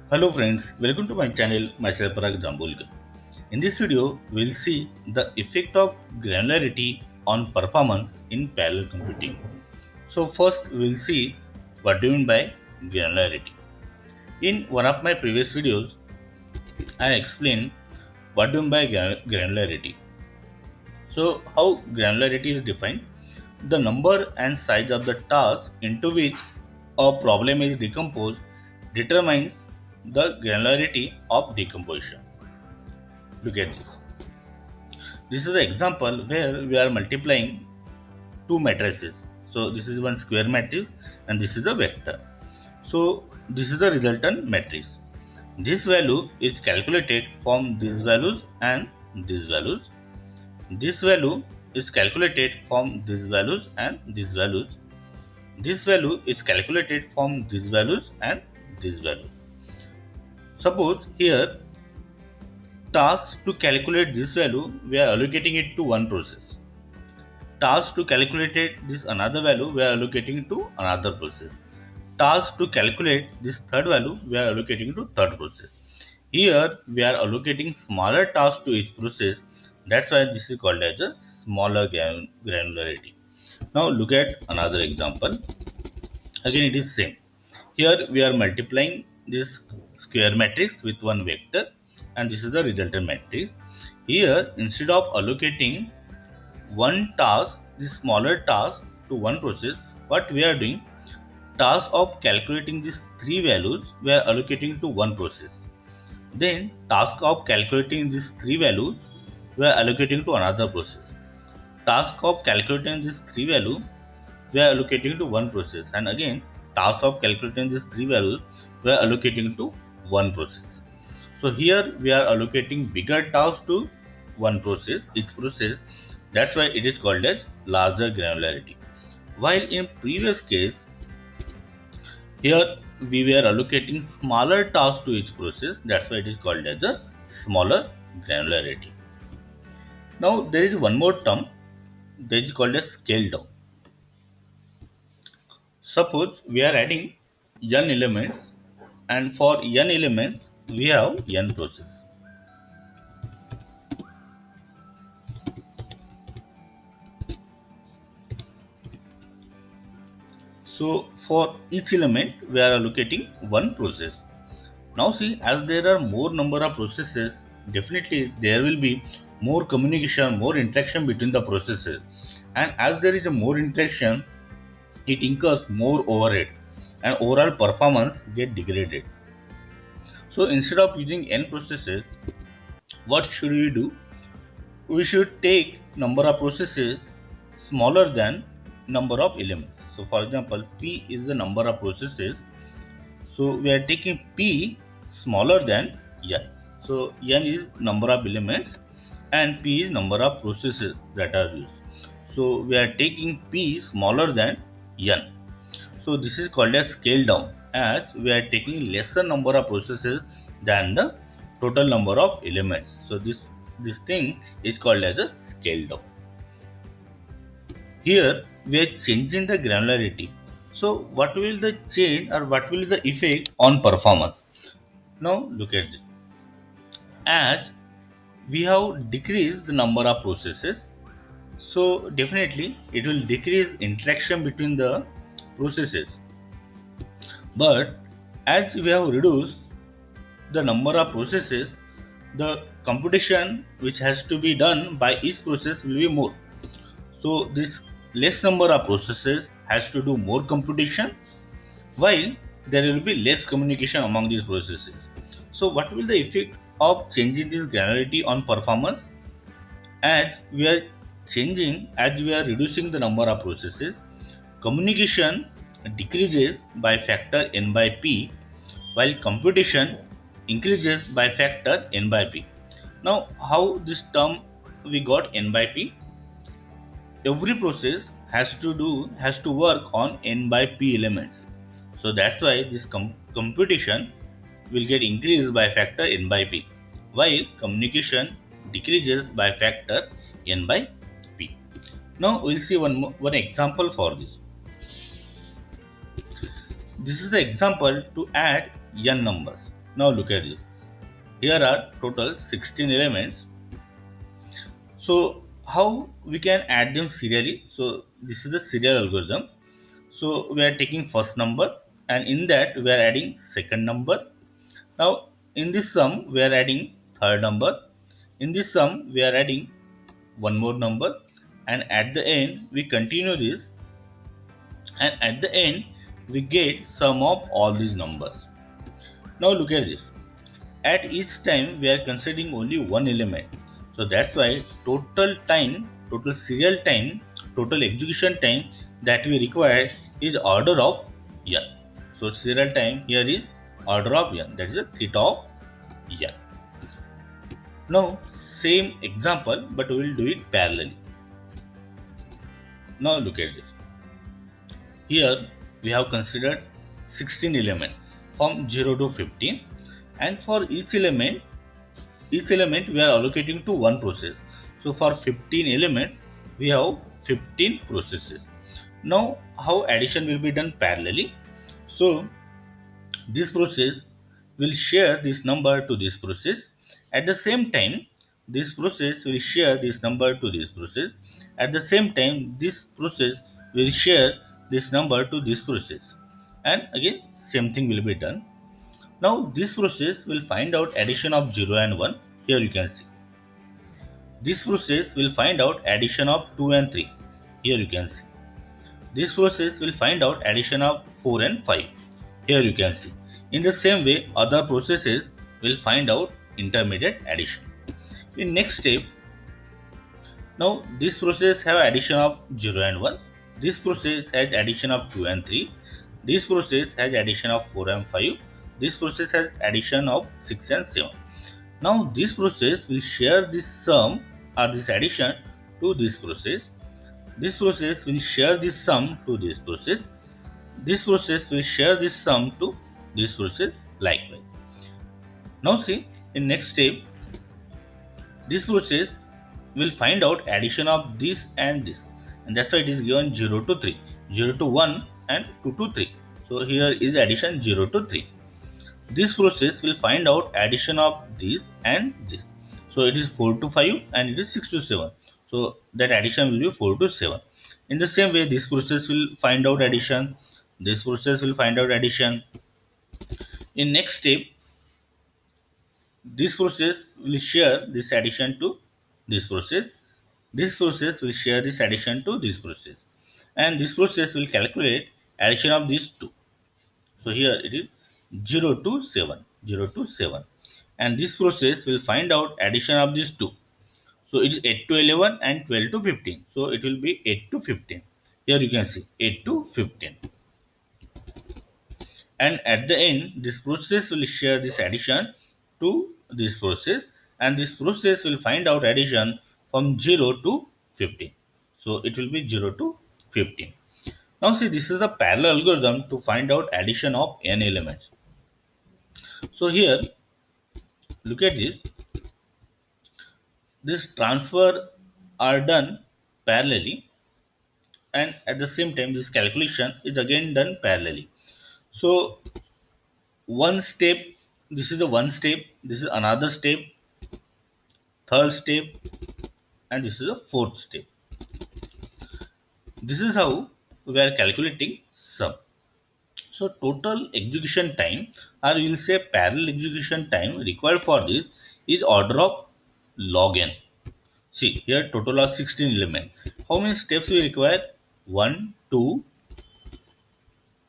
Hello friends, welcome to my channel, myself Parag Jambulkar. In this video, we'll see the effect of granularity on performance in parallel computing. So first, we'll see what do you mean by granularity. In one of my previous videos, I explained what do you mean by granularity. So how granularity is defined? The number and size of the task into which a problem is decomposed determines the granularity of decomposition. Look at this. This is an example where we are multiplying two matrices. So this is one square matrix and this is a vector. So this is the resultant matrix. This value is calculated from these values and these values. This value is calculated from these values and these values. This value is calculated from these values and these values. Suppose here task to calculate this value we are allocating it to one process. Task to calculate this another value we are allocating to another process. Task to calculate this third value we are allocating to third process. Here we are allocating smaller tasks to each process. That's why this is called as a smaller granularity. Now look at another example. Again it is same. Here we are multiplying this square matrix with one vector and this is the resultant matrix. Here instead of allocating one task, this smaller task to one process, what we are doing, task of calculating these three values we are allocating to one process. Then task of calculating these three values we are allocating to another process. Task of calculating these three values we are allocating to one process, and again task of calculating these three values we are allocating to one process. So here we are allocating bigger tasks to one process, each process. That's why it is called as larger granularity. While in previous case, here we were allocating smaller tasks to each process. That's why it is called as a smaller granularity. Now there is one more term that is called as scale down. Suppose we are adding n elements and for n elements we have n process. So for each element we are allocating one process. Now see, as there are more number of processes, definitely there will be more communication, more interaction between the processes. And as there is a more interaction, it incurs more overhead and overall performance get degraded. So instead of using n processes, what should we do? We should take number of processes smaller than number of elements. So for example, P is the number of processes. So we are taking P smaller than N. So N is number of elements and P is number of processes that are used. So we are taking P smaller than N. So this is called as scale down, as we are taking lesser number of processes than the total number of elements. So this thing is called as a scale down. Here we are changing the granularity. So what will the change or what will the effect on performance? Now look at this. As we have decreased the number of processes, so definitely it will decrease interaction between the processes. But as we have reduced the number of processes, the computation which has to be done by each process will be more. So this less number of processes has to do more computation, while there will be less communication among these processes. So what will the effect of changing this granularity on performance? As we are as we are reducing the number of processes, communication decreases by factor n by p, while computation increases by factor n by p. Now, how this term we got n by p? Every process has to work on n by p elements. So that's why this computation will get increased by factor n by p, while communication decreases by factor n by p. Now we'll see one example for this. This is the example to add n numbers. Now look at this. Here are total 16 elements. So how we can add them serially? So this is the serial algorithm. So we are taking first number, and in that we are adding second number. Now in this sum we are adding third number. In this sum we are adding one more number, and at the end we continue this, and at the end we get sum of all these numbers. Now look at this. At each time we are considering only one element. So that's why total serial time, total execution time that we require is order of n. So serial time here is order of n. That is the theta of n. Now same example, but we will do it parallelly. Now look at this. Here we have considered 16 elements from 0 to 15, and for each element we are allocating to one process. So for 15 elements we have 15 processes. Now how addition will be done parallelly? So this process will share this number to this process. At the same time, this process will share this number to this process. At the same time, this process will share this number to this process. And again, same thing will be done. Now, this process will find out addition of 0 and 1. Here you can see. This process will find out addition of 2 and 3. Here you can see. This process will find out addition of 4 and 5. Here you can see. In the same way, other processes will find out intermediate addition. In next step, now this process have addition of 0 and 1. This process has addition of 2 and 3. This process has addition of 4 and 5. This process has addition of 6 and 7. Now this process will share this sum or this addition to this process. This process will share this sum to this process. This process will share this sum to this process likewise. Now see, in next step, this process will find out addition of this and this, and that's why it is given 0 to 3, 0 to 1 and 2 to 3. So here is addition 0 to 3. This process will find out addition of this and this. So it is 4 to 5 and it is 6 to 7. So that addition will be 4 to 7. In the same way, this process will find out addition. This process will find out addition. In next step, this process will share this addition to this process. This process will share this addition to this process. And this process will calculate addition of these two. So here it is 0 to 7, 0 to 7. And this process will find out addition of these two. So it is 8 to 11 and 12 to 15. So it will be 8 to 15. Here you can see 8 to 15. And at the end, this process will share this addition to this process, and this process will find out addition from 0 to 15. So it will be 0 to 15. Now see, this is a parallel algorithm to find out addition of n elements. So here, look at this. This transfer are done parallelly, and at the same time this calculation is again done parallelly. So one step, this is the one step, this is another step, third step, and this is the fourth step. This is how we are calculating sum. So total execution time, or we will say parallel execution time required for this is order of log n. See here, total of 16 elements. How many steps we require? 1, 2,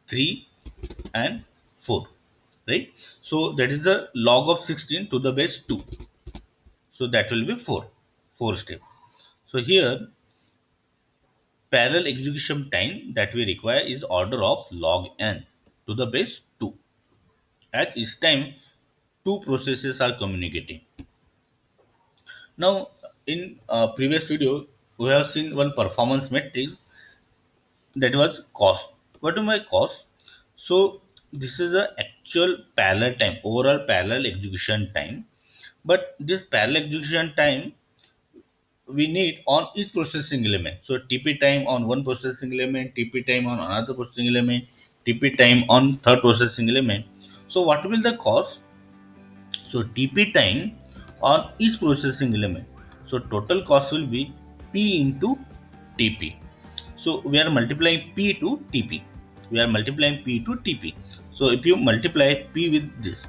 3 and 4, right? So that is the log of 16 to the base 2. So that will be 4 steps. So here parallel execution time that we require is order of log n to the base 2. At each time, two processes are communicating. Now, in previous video, we have seen one performance matrix that was cost. What do my cost? So this is the actual parallel time, overall parallel execution time. But this parallel execution time we need on each processing element. So TP time on one processing element, TP time on another processing element, TP time on third processing element. So what will the cost? So TP time on each processing element. So total cost will be P into TP. So we are multiplying P to TP. We are multiplying P to TP. So if you multiply P with this,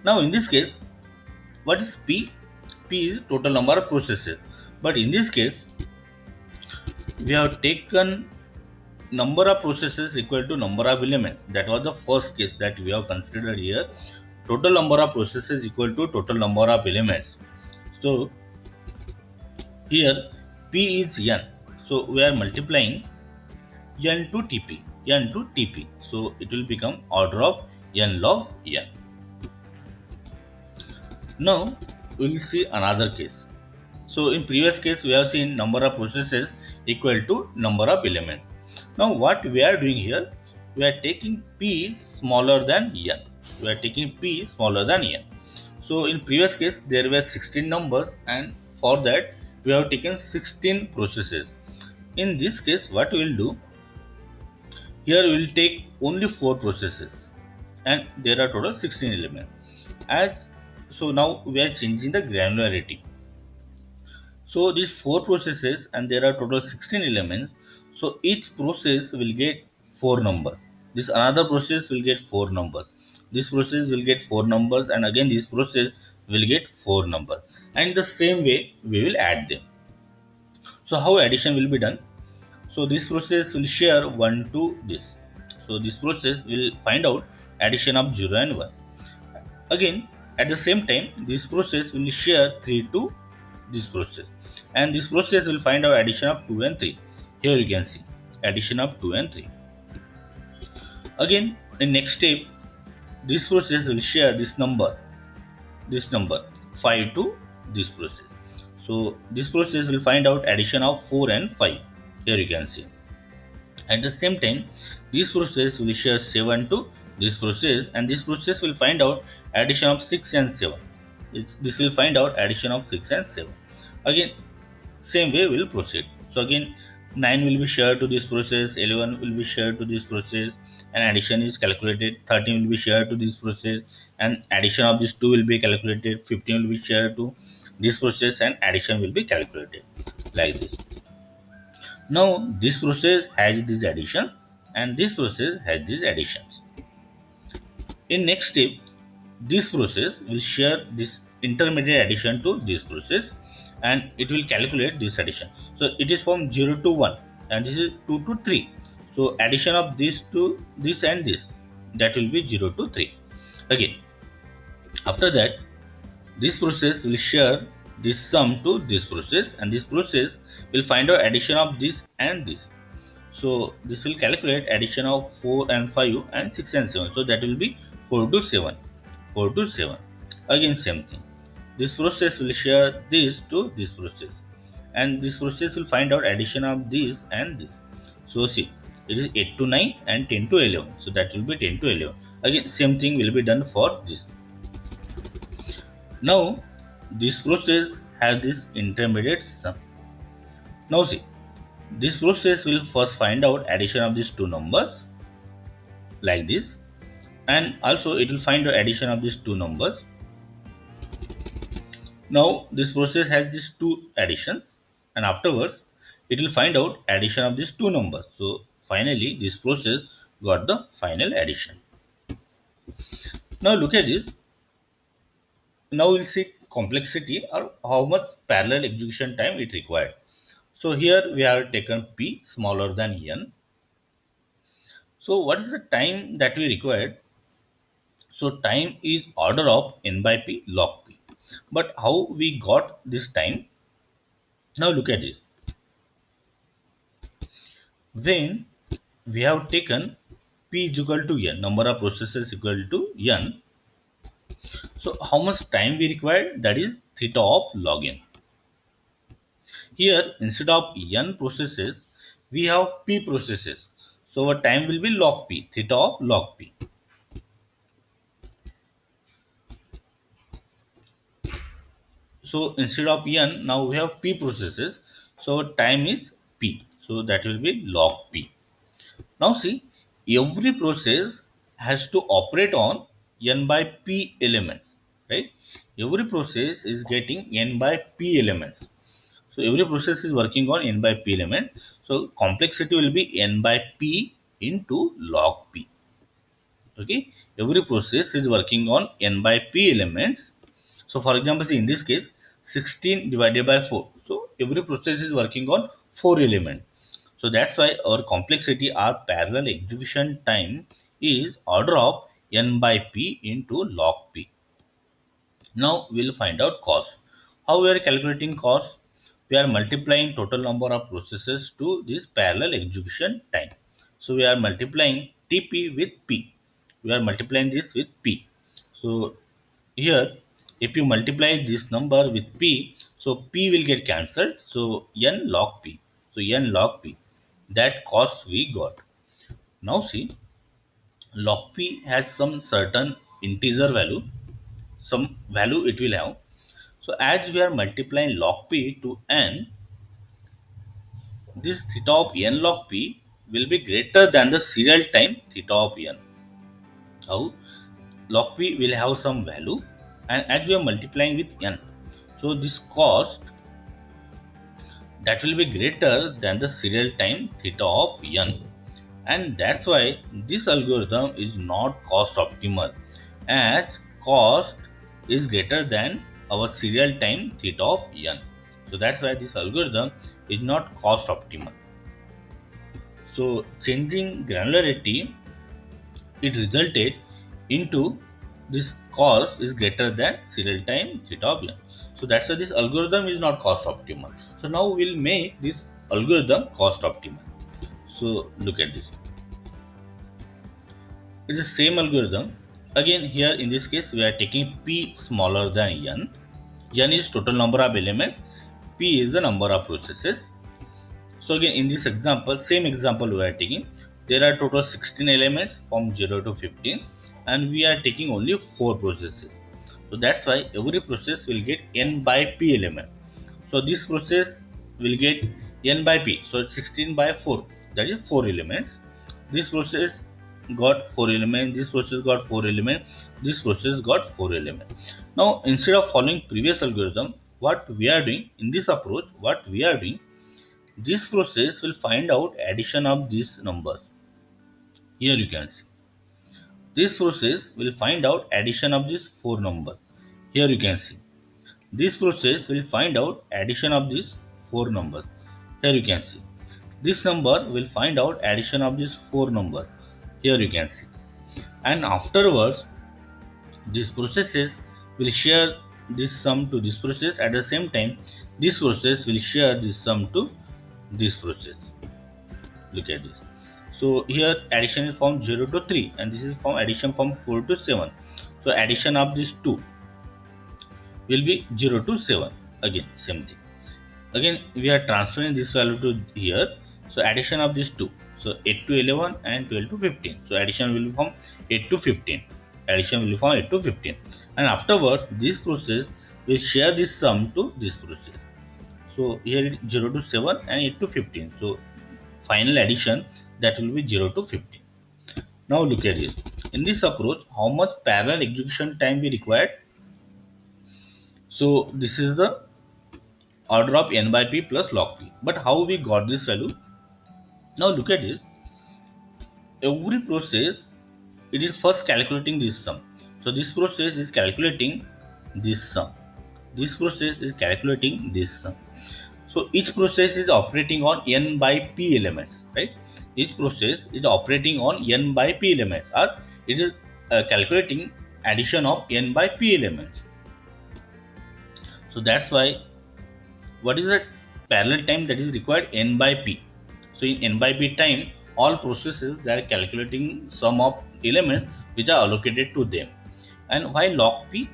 now in this case, what is P? P is total number of processes. But in this case, we have taken number of processes equal to number of elements. That was the first case that we have considered here. Total number of processes equal to total number of elements. So here P is n. So we are multiplying n to Tp. N to Tp. So it will become order of n log n. Now we will see another case. So in previous case we have seen number of processes equal to number of elements. Now what we are doing here, we are taking P smaller than n. We are taking P smaller than n. So in previous case there were 16 numbers, and for that we have taken 16 processes. In this case what we will do, here we will take only 4 processes and there are total 16 elements. As so now we are changing the granularity. So these 4 processes and there are total 16 elements. So each process will get 4 numbers. This another process will get 4 numbers. This process will get 4 numbers, and again this process will get 4 numbers. And the same way we will add them. So how addition will be done? So this process will share 1 to this. So this process will find out addition of 0 and 1. Again, at the same time, this process will share 3 to this process, and this process will find out addition of 2 and 3. Here you can see addition of 2 and 3. Again, in next step, this process will share this number 5 to this process. So this process will find out addition of 4 and 5. Here you can see. At the same time, this process will share 7 to this process, and this process will find out addition of 6 and 7. This will find out addition of 6 and 7. Again, same way we will proceed. So again, 9 will be shared to this process, 11 will be shared to this process, and addition is calculated. 13 will be shared to this process, and addition of this 2 will be calculated. 15 will be shared to this process, and addition will be calculated like this. Now this process has these additions, and this process has these additions. In next step, this process will share this intermediate addition to this process, and it will calculate this addition. So it is from 0 to 1, and this is 2 to 3. So addition of this to this and this, that will be 0 to 3. Again, after that, this process will share this sum to this process, and this process will find out addition of this and this. So this will calculate addition of 4 and 5 and 6 and 7. So that will be 4 to 7. 4 to 7. Again same thing. This process will share this to this process, and this process will find out addition of this and this. So see, it is 8 to 9 and 10 to 11. So that will be 10 to 11. Again same thing will be done for this. Now this process has this intermediate sum. Now see, this process will first find out addition of these two numbers like this, and also it will find the addition of these two numbers. Now this process has these two additions, and afterwards it will find out addition of these two numbers. So finally this process got the final addition. Now look at this. Now we'll see complexity or how much parallel execution time it required. So here we have taken p smaller than n. So what is the time that we required? So time is order of n by p log p. But how we got this time? Now look at this. When we have taken p is equal to n, number of processes equal to n. So how much time we required? That is theta of log n. Here instead of n processes, we have p processes. So our time will be log p, theta of log p. So instead of n, now we have p processes. So time is p. So that will be log p. Now see, every process has to operate on n by p elements, right? every process is getting n by p elements. So every process is working on n by p element. So complexity will be n by p into log p. Okay, every process is working on n by p elements. So for example, see in this case, 16 divided by 4. So every process is working on 4 elements. So that's why our complexity, our parallel execution time is order of n by p into log p. Now we'll find out cost. How we are calculating cost? We are multiplying total number of processes to this parallel execution time. So we are multiplying TP with P. We are multiplying this with P. So here, if you multiply this number with P, so P will get cancelled. So N log P. So N log P. That cost we got. Now see, log P has some certain integer value, some value it will have. So as we are multiplying log p to n, this theta of n log p will be greater than the serial time theta of n. How? Log p will have some value, and as we are multiplying with n, so this cost that will be greater than the serial time theta of n, and that's why this algorithm is not cost optimal, as cost is greater than our serial time theta of n. So that's why this algorithm is not cost optimal. So changing granularity, it resulted into this cost is greater than serial time theta of n. So that's why this algorithm is not cost optimal. So now we'll make this algorithm cost optimal. So look at this. It's the same algorithm. Again, here in this case, we are taking p smaller than n. N is total number of elements. P is the number of processes. So again, in this example, same example we are taking. There are total 16 elements from 0 to 15, and we are taking only 4 processes. So that's why every process will get n by p element. So this process will get n by p. So it's 16 by 4. That is 4 elements. This process got 4 elements. This process got 4 elements. This process got 4 elements. Now instead of following previous algorithm, what we are doing in this approach, what we are doing, this process will find out addition of these numbers. Here you can see. This process will find out addition of these 4 numbers. Here you can see. This process will find out addition of these 4 numbers. Here you can see. This number will find out addition of these 4 numbers. Here you can see. And afterwards, these processes will share this sum to this process. At the same time, this process will share this sum to this process. Look at this. So here addition is from 0 to 3, and this is from addition from 4 to 7. So addition of these 2 will be 0 to 7. Again same thing. Again we are transferring this value to here. So addition of these 2. So 8 to 11 and 12 to 15. So addition will be from 8 to 15. Addition will be from 8 to 15. And afterwards this process will share this sum to this process. So here it is 0 to 7 and 8 to 15. So final addition that will be 0 to 15. Now look at this. In this approach, how much parallel execution time we required? So this is the order of n by p plus log p. But how we got this value? Now look at this. Every process, it is first calculating this sum. So this process is calculating this sum. This process is calculating this sum. So each process is operating on n by p elements, right? Each process is operating on n by p elements, or it is calculating addition of n by p elements. So that's why what is the parallel time that is required? N by p. So in n by p time, all processes that are calculating sum of elements which are allocated to them. And why log p?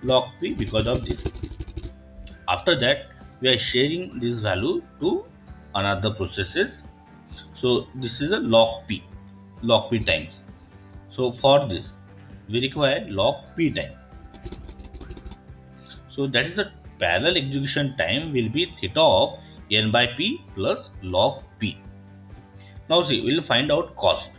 Log p because of this. After that, we are sharing this value to another processes. So this is a log p times. So for this, we require log p time. So that is the parallel execution time will be theta of n by p plus log p. Now see, we will find out cost.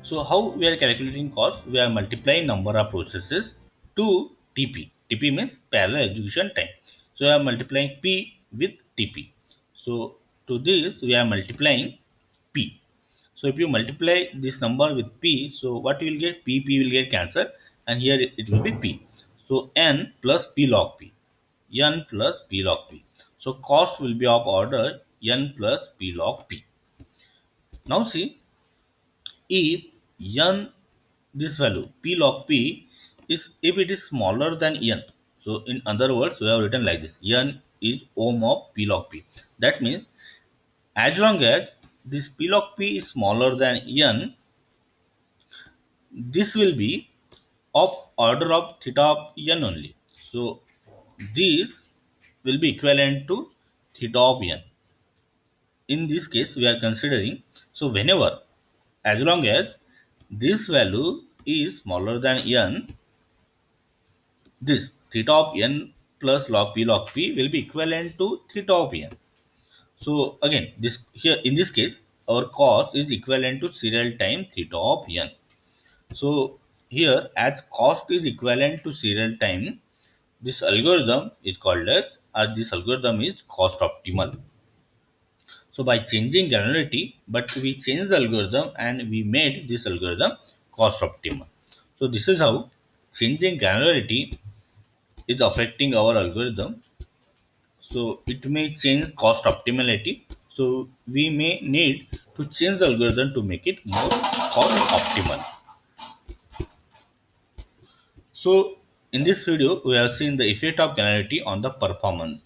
So how we are calculating cost? We are multiplying number of processes to TP. TP means parallel execution time. So we are multiplying P with TP. So to this we are multiplying P. So if you multiply this number with P, so what you will get? P will get cancelled, and here it will be P. So N plus P log P. N plus P log P. So cost will be of order N plus P log P. Now see, if N, this value P log P, is if it is smaller than N. So in other words, we have written like this: N is ohm of P log P. That means as long as this P log P is smaller than N, this will be of order of theta of N only. So this will be equivalent to theta of N. In this case we are considering, so whenever, as long as this value is smaller than N, this theta of N plus log P will be equivalent to theta of N. So again, this here in this case our cost is equivalent to serial time theta of N. So here, as cost is equivalent to serial time, this algorithm is called as, or this algorithm is cost optimal. So by changing granularity, but we changed the algorithm and we made this algorithm cost optimal. So this is how changing granularity is affecting our algorithm. So it may change cost optimality. So we may need to change the algorithm to make it more cost optimal. So in this video, we have seen the effect of granularity on the performance.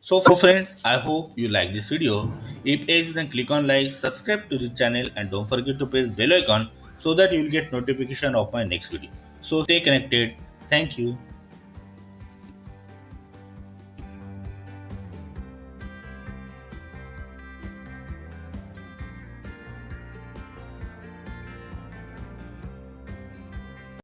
So friends, I hope you like this video. If yes, then click on like, subscribe to the channel, and don't forget to press bell icon so that you will get notification of my next video. So stay connected. Thank you.